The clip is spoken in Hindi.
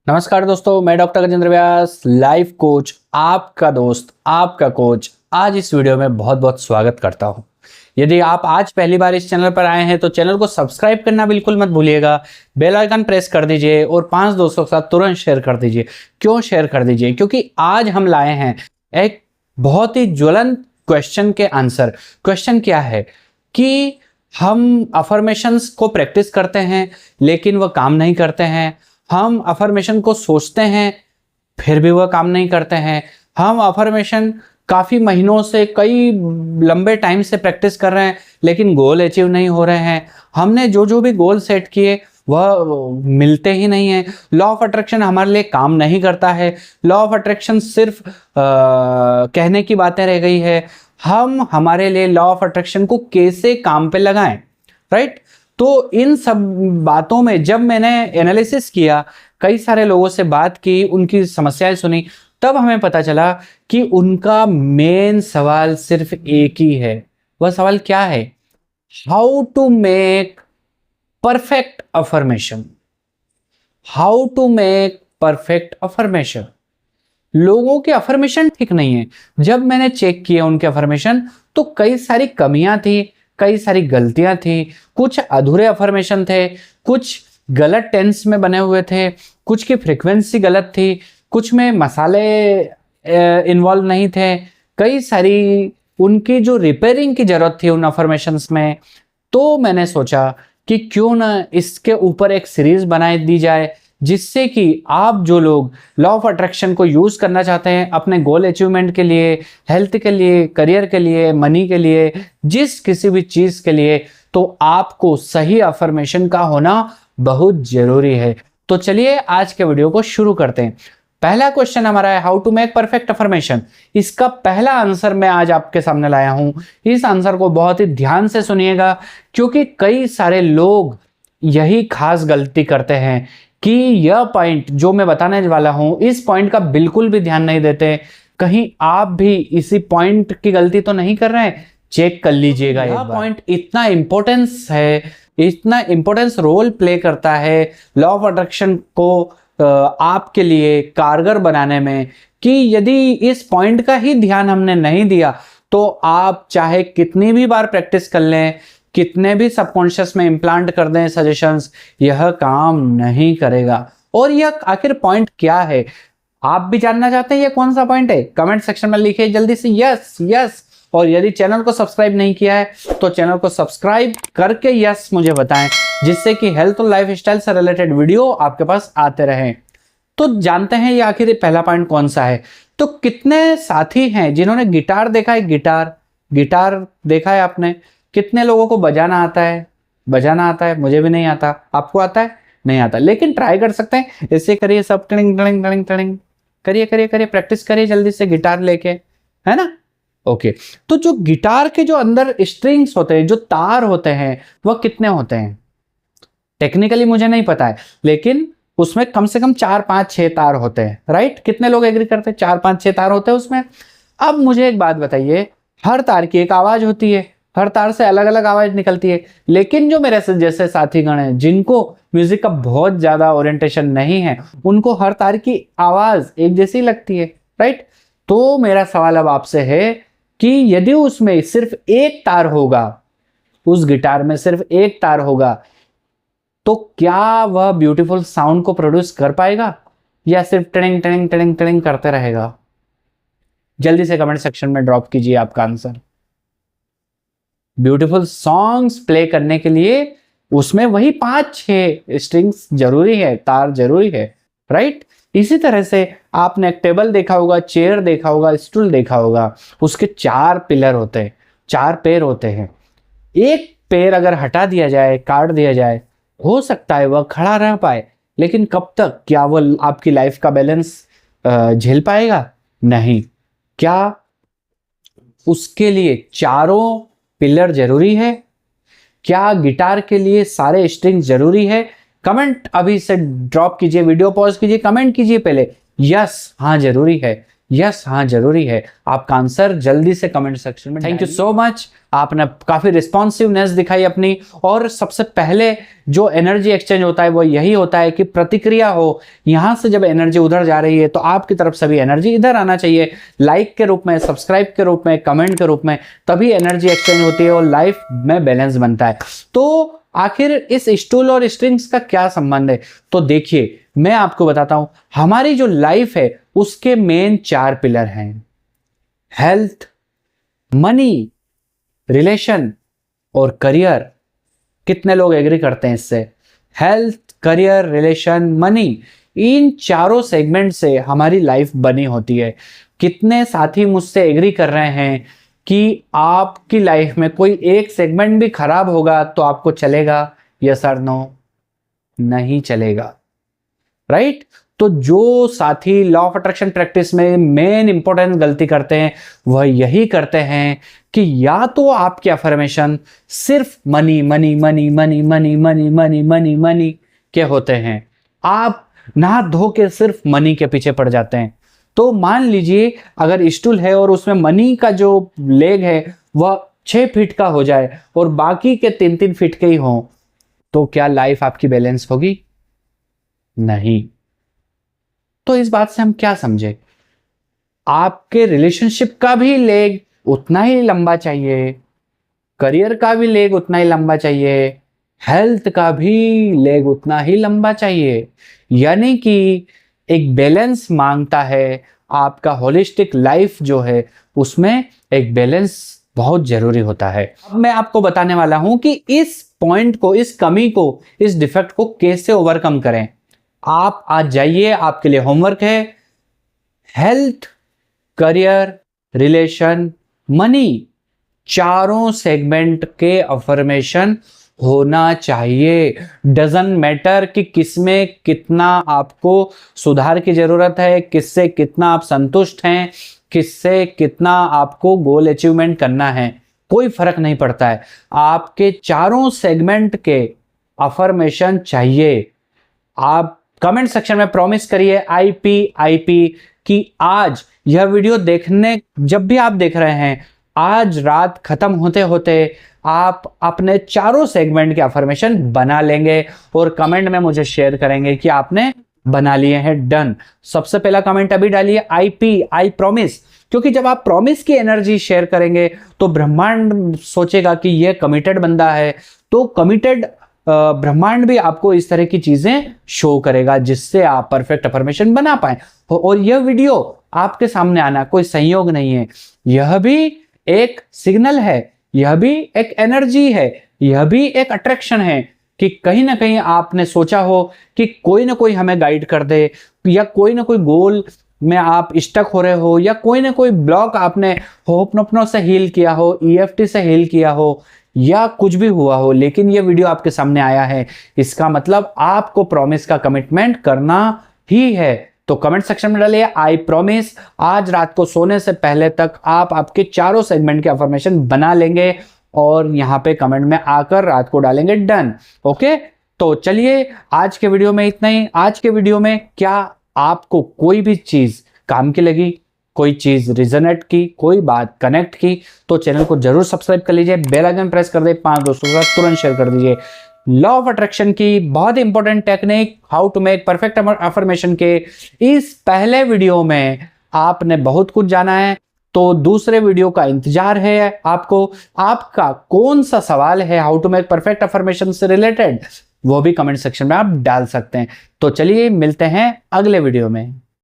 नमस्कार दोस्तों, मैं डॉक्टर गजेंद्र व्यास, लाइफ कोच, आपका दोस्त, आपका कोच। आज इस वीडियो में बहुत बहुत स्वागत करता हूं। यदि आप आज पहली बार इस चैनल पर आए हैं तो चैनल को सब्सक्राइब करना बिल्कुल मत भूलिएगा। बेल आइकन प्रेस कर दीजिए और 5 दोस्तों के साथ तुरंत शेयर कर दीजिए। क्यों शेयर कर दीजिए? क्योंकि आज हम लाए हैं एक बहुत ही ज्वलंत क्वेश्चन के आंसर। क्वेश्चन क्या है कि हम अफर्मेशंस को प्रैक्टिस करते हैं लेकिन वह काम नहीं करते हैं। हम अफर्मेशन को सोचते हैं फिर भी वह काम नहीं करते हैं। हम अफर्मेशन काफी महीनों से, कई लंबे टाइम से प्रैक्टिस कर रहे हैं लेकिन गोल अचीव नहीं हो रहे हैं। हमने जो भी गोल सेट किए वह मिलते ही नहीं है। लॉ ऑफ अट्रैक्शन हमारे लिए काम नहीं करता है। लॉ ऑफ अट्रैक्शन सिर्फ कहने की बातें रह गई है। हम हमारे लिए लॉ ऑफ अट्रैक्शन को कैसे काम पे लगाएं, राइट? तो इन सब बातों में जब मैंने एनालिसिस किया, कई सारे लोगों से बात की, उनकी समस्याएं सुनी, तब हमें पता चला कि उनका मेन सवाल सिर्फ एक ही है। वह सवाल क्या है? How to make perfect affirmation. How to make perfect affirmation. लोगों के अफर्मेशन ठीक नहीं है। जब मैंने चेक किया उनके अफर्मेशन तो कई सारी कमियां थी, कई सारी गलतियां थी, कुछ अधूरे अफर्मेशन थे, कुछ गलत टेंस में बने हुए थे, कुछ की फ्रीक्वेंसी गलत थी, कुछ में मसाले इन्वॉल्व नहीं थे, कई सारी उनकी जो रिपेयरिंग की जरूरत थी उन अफर्मेशंस में। तो मैंने सोचा कि क्यों ना इसके ऊपर एक सीरीज बना दी जाए जिससे कि आप जो लोग लॉ ऑफ अट्रैक्शन को यूज करना चाहते हैं अपने गोल अचीवमेंट के लिए, हेल्थ के लिए, करियर के लिए, मनी के लिए, जिस किसी भी चीज के लिए, तो आपको सही अफर्मेशन का होना बहुत जरूरी है। तो चलिए आज के वीडियो को शुरू करते हैं। पहला क्वेश्चन हमारा है how to make perfect affirmation. इसका पहला आंसर मैं आज आपके सामने लाया हूं। इस आंसर को बहुत ही ध्यान से सुनिएगा क्योंकि कई सारे लोग यही खास गलती करते हैं कि यह पॉइंट जो मैं बताने वाला हूं, इस पॉइंट का बिल्कुल भी ध्यान नहीं देते। कहीं आप भी इसी पॉइंट की गलती तो नहीं कर रहे हैं? चेक कर लीजिएगा। यह पॉइंट इतना इंपॉर्टेंस है, इतना इंपॉर्टेंस रोल प्ले करता है लॉ ऑफ अट्रैक्शन को आपके लिए कारगर बनाने में कि यदि इस पॉइंट का ही ध्यान हमने नहीं दिया तो आप चाहे कितनी भी बार प्रैक्टिस कर लें, कितने भी सबकॉन्शियस में इम्प्लांट कर दें सजेशंस, यह काम नहीं करेगा। और यह आखिर पॉइंट क्या है? आप भी जानना चाहते हैं ये कौन सा पॉइंट है? कमेंट सेक्शन में लिखिए जल्दी से यस यस। और यदि चैनल को सब्सक्राइब नहीं किया है तो चैनल को सब्सक्राइब करके यस मुझे बताएं जिससे कि हेल्थ और लाइफ स्टाइल से रिलेटेड वीडियो आपके पास आते रहें। तो जानते हैं ये आखिर पहला पॉइंट कौन सा है। तो कितने साथी हैं जिन्होंने गिटार देखा है? गिटार देखा है आपने? कितने लोगों को बजाना आता है? बजाना आता है, मुझे भी नहीं आता। आपको आता है? नहीं आता, लेकिन ट्राई कर सकते हैं। ऐसे करिए, सब टड़िंग टड़िंग टड़िंग टड़िंग करिए करिए करिए, प्रैक्टिस करिए जल्दी से गिटार लेके, है ना? ओके। तो जो गिटार के जो अंदर स्ट्रिंग्स होते हैं, जो तार होते हैं, वह कितने होते हैं? टेक्निकली मुझे नहीं पता है लेकिन उसमें कम से कम 4 5 6 तार होते हैं, राइट? कितने लोग एग्री करते हैं? 4 5 6 तार होते हैं उसमें। अब मुझे एक बात बताइए, हर तार की एक आवाज होती है, हर तार से अलग अलग आवाज निकलती है, लेकिन जो मेरे से जैसे साथीगण हैं जिनको म्यूजिक का बहुत ज्यादा ओरिएंटेशन नहीं है, उनको हर तार की आवाज एक जैसी लगती है, राइट? तो मेरा सवाल अब आपसे है कि यदि उसमें सिर्फ एक तार होगा, उस गिटार में सिर्फ एक तार होगा, तो क्या वह ब्यूटीफुल साउंड को प्रोड्यूस कर पाएगा या सिर्फ टड़िंग टड़िंग टड़िंग टड़िंग करते रहेगा? जल्दी से कमेंट सेक्शन में ड्रॉप कीजिए आपका आंसर। ब्यूटीफुल सॉन्ग्स प्ले करने के लिए उसमें वही 5-6 स्ट्रिंग्स जरूरी है, तार जरूरी है, राइट? इसी तरह से आपने एक टेबल देखा होगा, चेयर देखा होगा, स्टूल देखा होगा, उसके 4 पिलर होते हैं, 4 पैर होते हैं। एक पैर अगर हटा दिया जाए, काट दिया जाए, हो सकता है वह खड़ा रह पाए, लेकिन कब तक? क्या वह आपकी लाइफ का बैलेंस झेल पाएगा? नहीं। क्या उसके लिए चारों पिलर जरूरी है? क्या गिटार के लिए सारे स्ट्रिंग जरूरी है? कमेंट अभी से ड्रॉप कीजिए, वीडियो पॉज कीजिए, कमेंट कीजिए पहले यस हाँ जरूरी है, यस, हाँ जरूरी है। आपका आंसर जल्दी से कमेंट सेक्शन में। थैंक यू सो मच, आपने काफी रिस्पॉन्सिवनेस दिखाई अपनी। और सबसे पहले जो एनर्जी एक्सचेंज होता है वो यही होता है कि प्रतिक्रिया हो, यहां से जब एनर्जी उधर जा रही है तो आपकी तरफ से भी एनर्जी इधर आना चाहिए, लाइक के रूप में, सब्सक्राइब के रूप में, कमेंट के रूप में, तभी एनर्जी एक्सचेंज होती है और लाइफ में बैलेंस बनता है। तो आखिर इस स्टूल और स्ट्रिंग्स का क्या संबंध है? तो देखिए, मैं आपको बताता हूं, हमारी जो लाइफ है उसके मेन 4 पिलर हैं: हेल्थ, मनी, रिलेशन और करियर। कितने लोग एग्री करते हैं इससे? हेल्थ, करियर, रिलेशन, मनी, इन चारों सेगमेंट से हमारी लाइफ बनी होती है। कितने साथी मुझसे एग्री कर रहे हैं कि आपकी लाइफ में कोई एक सेगमेंट भी खराब होगा तो आपको चलेगा? यस और नो? नहीं चलेगा, राइट? तो जो साथी लॉ ऑफ अट्रैक्शन प्रैक्टिस में मेन इंपॉर्टेंट गलती करते हैं वह यही करते हैं कि या तो आपकी अफर्मेशन सिर्फ money money money money money money money money money के होते हैं, आप नहा धो के सिर्फ मनी के पीछे पड़ जाते हैं। तो मान लीजिए अगर स्टूल है और उसमें मनी का जो लेग है वह 6 फीट का हो जाए और बाकी के 3-3 फीट के ही हो, तो क्या लाइफ आपकी बैलेंस होगी? नहीं। तो इस बात से हम क्या समझे? आपके रिलेशनशिप का भी लेग उतना ही लंबा चाहिए, करियर का भी लेग उतना ही लंबा चाहिए, हेल्थ का भी लेग उतना ही लंबा चाहिए। यानी कि एक बैलेंस मांगता है आपका होलिस्टिक लाइफ जो है, उसमें एक बैलेंस बहुत जरूरी होता है। अब मैं आपको बताने वाला हूं कि इस पॉइंट को, इस कमी को, इस डिफेक्ट को कैसे ओवरकम करें। आप आज जाइए, आपके लिए होमवर्क है। हेल्थ, करियर, रिलेशन, मनी, चारों सेगमेंट के अफर्मेशन होना चाहिए। डजंट मैटर कि किसमें कितना आपको सुधार की जरूरत है, किससे कितना आप संतुष्ट हैं, किससे कितना आपको गोल अचीवमेंट करना है, कोई फर्क नहीं पड़ता है। आपके चारों सेगमेंट के अफर्मेशन चाहिए। आप कमेंट सेक्शन में प्रॉमिस करिए आईपी कि आज यह वीडियो देखने, जब भी आप देख रहे हैं, आज रात खत्म होते होते आप अपने चारों सेगमेंट के अफर्मेशन बना लेंगे और कमेंट में मुझे शेयर करेंगे कि आपने बना लिए हैं। डन। सबसे पहला कमेंट अभी डालिए आई प्रॉमिस, क्योंकि जब आप प्रॉमिस की एनर्जी शेयर करेंगे तो ब्रह्मांड सोचेगा कि यह कमिटेड बंदा है, तो कमिटेड ब्रह्मांड भी आपको इस तरह की चीजें शो करेगा जिससे आप परफेक्ट अफर्मेशन बना पाए। और यह वीडियो आपके सामने आना कोई संयोग नहीं है, यह भी एक सिग्नल है, यह भी एक एनर्जी है, यह भी एक अट्रैक्शन है कि कहीं ना कहीं आपने सोचा हो कि कोई ना कोई हमें गाइड कर दे, या कोई ना कोई गोल में आप स्टक हो रहे हो, या कोई ना कोई ब्लॉक आपने होपनोपनो से हील किया हो, EFT से हील किया हो, या कुछ भी हुआ हो, लेकिन ये वीडियो आपके सामने आया है। इसका मतलब आपको प्रॉमिस का कमिटमेंट करना ही है। तो कमेंट सेक्शन में डालिए आई प्रॉमिस, आज रात को सोने से पहले तक आप आपके चारों सेगमेंट के अफर्मेशन बना लेंगे और यहां पे कमेंट में आकर रात को डालेंगे डन। ओके, तो चलिए आज के वीडियो में इतना ही। आज के वीडियो में क्या आपको कोई भी चीज काम की लगी, कोई चीज रिजोनेट की, कोई बात कनेक्ट की, तो चैनल को जरूर सब्सक्राइब कर लीजिए, बेल आइकन प्रेस कर दे, 5 दोस्तों के साथ तुरंत शेयर कर दीजिए। लॉ ऑफ अट्रैक्शन की बहुत important technique, how to make perfect affirmation के इस पहले वीडियो में आपने बहुत कुछ जाना है। तो दूसरे वीडियो का इंतजार है आपको। आपका कौन सा सवाल है how to make perfect affirmation से रिलेटेड, वो भी कमेंट सेक्शन में आप डाल सकते हैं। तो चलिए मिलते हैं अगले वीडियो में।